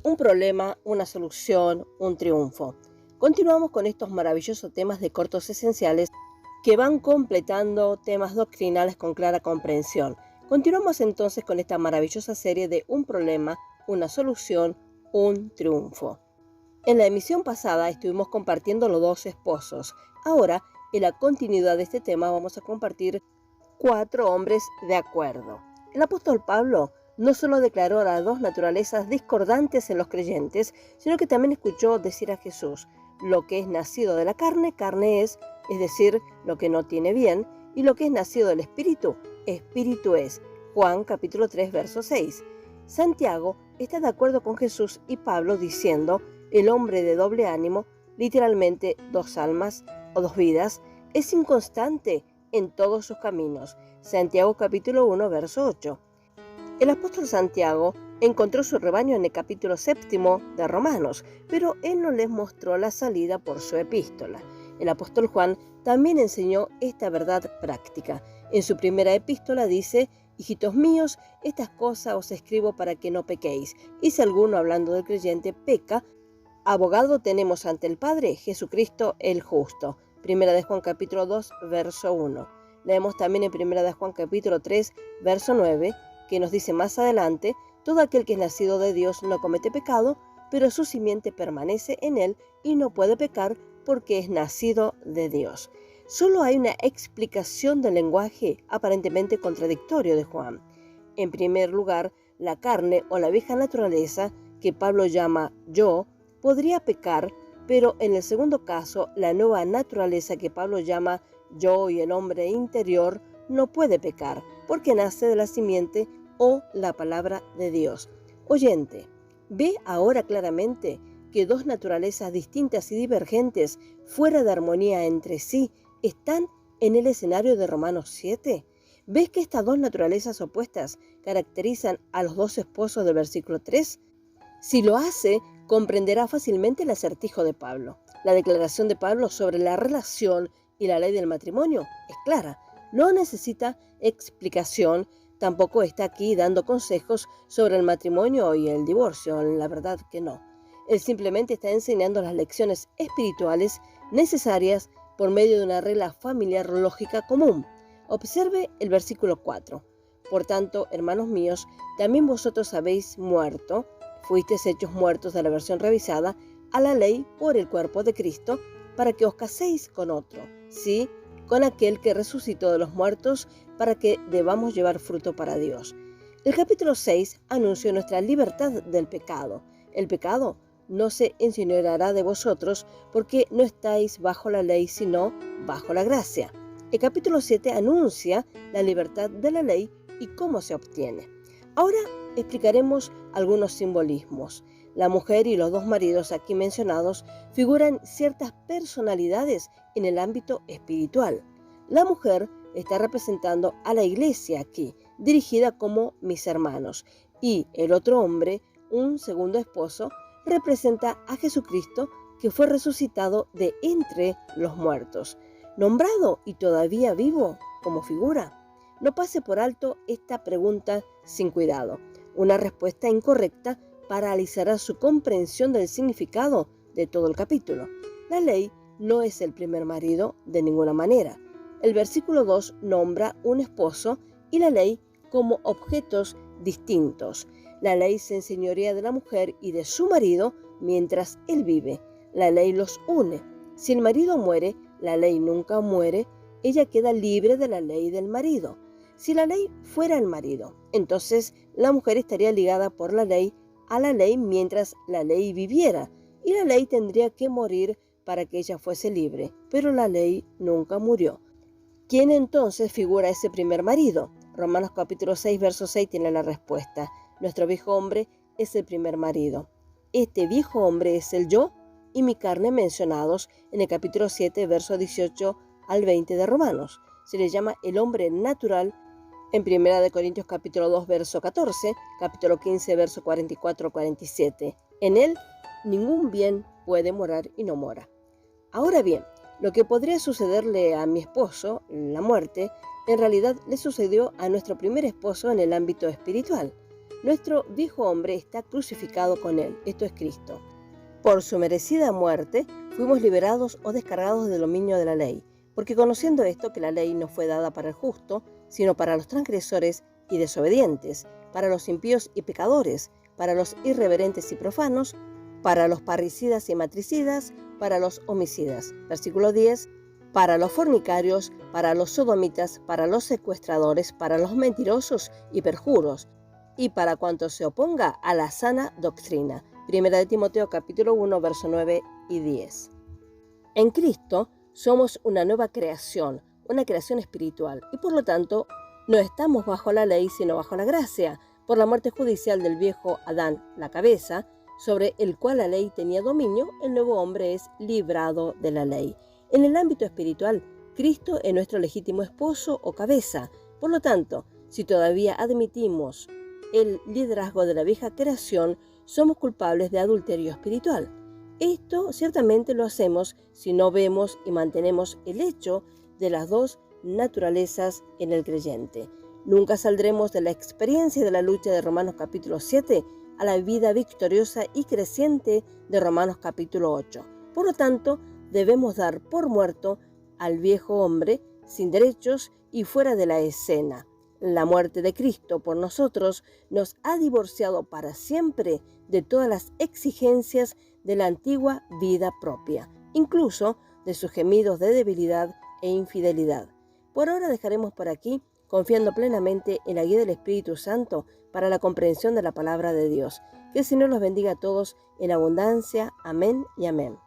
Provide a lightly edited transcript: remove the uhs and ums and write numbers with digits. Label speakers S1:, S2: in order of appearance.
S1: Un problema, una solución, un triunfo. Continuamos con estos maravillosos temas de cortos esenciales que van completando temas doctrinales con clara comprensión. Continuamos entonces con esta maravillosa serie de un problema, una solución, un triunfo. En la emisión pasada estuvimos compartiendo los dos esposos. Ahora, en la continuidad de este tema, vamos a compartir 4 hombres de acuerdo. El apóstol Pablo no solo declaró las dos naturalezas discordantes en los creyentes, sino que también escuchó decir a Jesús: lo que es nacido de la carne, carne es decir, lo que no tiene bien, y lo que es nacido del Espíritu, Espíritu es. Juan capítulo 3, verso 6. Santiago está de acuerdo con Jesús y Pablo diciendo: el hombre de doble ánimo, literalmente dos almas o dos vidas, es inconstante en todos sus caminos. Santiago capítulo 1, verso 8. El apóstol Santiago encontró su rebaño en el capítulo 7 de Romanos, pero él no les mostró la salida por su epístola. El apóstol Juan también enseñó esta verdad práctica. En su primera epístola dice: hijitos míos, estas cosas os escribo para que no pequéis. Y si alguno, hablando del creyente, peca, abogado tenemos ante el Padre, Jesucristo el justo. Primera de Juan capítulo 2, verso 1. Leemos también en Primera de Juan capítulo 3, verso 9, que nos dice más adelante: todo aquel que es nacido de Dios no comete pecado, pero su simiente permanece en él y no puede pecar porque es nacido de Dios. Solo hay una explicación del lenguaje aparentemente contradictorio de Juan. En primer lugar, la carne o la vieja naturaleza, que Pablo llama yo, podría pecar, pero en el segundo caso, la nueva naturaleza que Pablo llama yo y el hombre interior no puede pecar, porque nace de la simiente o la palabra de Dios. Oyente, ¿ve ahora claramente que dos naturalezas distintas y divergentes, fuera de armonía entre sí, están en el escenario de Romanos 7? ¿Ves que estas dos naturalezas opuestas caracterizan a los dos esposos del versículo 3? Si lo hace, comprenderá fácilmente el acertijo de Pablo. La declaración de Pablo sobre la relación y la ley del matrimonio es clara. No necesita explicación, tampoco está aquí dando consejos sobre el matrimonio y el divorcio, la verdad que no. Él simplemente está enseñando las lecciones espirituales necesarias por medio de una regla familiar lógica común. Observe el versículo 4. Por tanto, hermanos míos, también vosotros habéis muerto, fuisteis hechos muertos de la versión revisada, a la ley por el cuerpo de Cristo, para que os caséis con otro, sí, con aquel que resucitó de los muertos, para que debamos llevar fruto para Dios. El capítulo 6 anunció nuestra libertad del pecado. El pecado no se enseñoreará de vosotros, porque no estáis bajo la ley, sino bajo la gracia. El capítulo 7 anuncia la libertad de la ley y cómo se obtiene. Ahora explicaremos algunos simbolismos. La mujer y los dos maridos aquí mencionados figuran ciertas personalidades en el ámbito espiritual. La mujer está representando a la iglesia aquí, dirigida como mis hermanos, y el otro hombre, un segundo esposo, representa a Jesucristo, que fue resucitado de entre los muertos, nombrado y todavía vivo como figura. No pase por alto esta pregunta sin cuidado. Una respuesta incorrecta paralizará su comprensión del significado de todo el capítulo. La ley no es el primer marido de ninguna manera. El versículo 2 nombra un esposo y la ley como objetos distintos. La ley se enseñorea de la mujer y de su marido mientras él vive. La ley los une. Si el marido muere, la ley nunca muere. Ella queda libre de la ley del marido. Si la ley fuera el marido, entonces la mujer estaría ligada por la ley a la ley mientras la ley viviera, y la ley tendría que morir para que ella fuese libre, pero la ley nunca murió. ¿Quién entonces figura ese primer marido? Romanos capítulo 6, verso 6 tiene la respuesta. Nuestro viejo hombre es el primer marido. Este viejo hombre es el yo y mi carne mencionados en el capítulo 7, verso 18 al 20 de Romanos. Se le llama el hombre natural en 1 Corintios capítulo 2, verso 14, capítulo 15, verso 44-47. En él ningún bien puede morar y no mora. Ahora bien, lo que podría sucederle a mi esposo, la muerte, en realidad le sucedió a nuestro primer esposo en el ámbito espiritual. Nuestro viejo hombre está crucificado con Él, esto es Cristo. Por su merecida muerte fuimos liberados o descargados del dominio de la ley, porque conociendo esto que la ley no fue dada para el justo, sino para los transgresores y desobedientes, para los impíos y pecadores, para los irreverentes y profanos, para los parricidas y matricidas, para los homicidas. Versículo 10. Para los fornicarios, para los sodomitas, para los secuestradores, para los mentirosos y perjuros, y para cuanto se oponga a la sana doctrina. Primera de Timoteo capítulo 1, verso 9 y 10. En Cristo somos una nueva creación, una creación espiritual, y por lo tanto no estamos bajo la ley, sino bajo la gracia, por la muerte judicial del viejo Adán, la cabeza, sobre el cual la ley tenía dominio. El nuevo hombre es librado de la ley. En el ámbito espiritual, Cristo es nuestro legítimo esposo o cabeza. Por lo tanto, si todavía admitimos el liderazgo de la vieja creación, somos culpables de adulterio espiritual. Esto ciertamente lo hacemos si no vemos y mantenemos el hecho de las dos naturalezas en el creyente. Nunca saldremos de la experiencia de la lucha de Romanos capítulo 7 a la vida victoriosa y creciente de Romanos capítulo 8. Por lo tanto, debemos dar por muerto al viejo hombre sin derechos y fuera de la escena. La muerte de Cristo por nosotros nos ha divorciado para siempre de todas las exigencias de la antigua vida propia, incluso de sus gemidos de debilidad e infidelidad. Por ahora dejaremos por aquí, confiando plenamente en la guía del Espíritu Santo para la comprensión de la palabra de Dios. Que el Señor los bendiga a todos en abundancia. Amén y amén.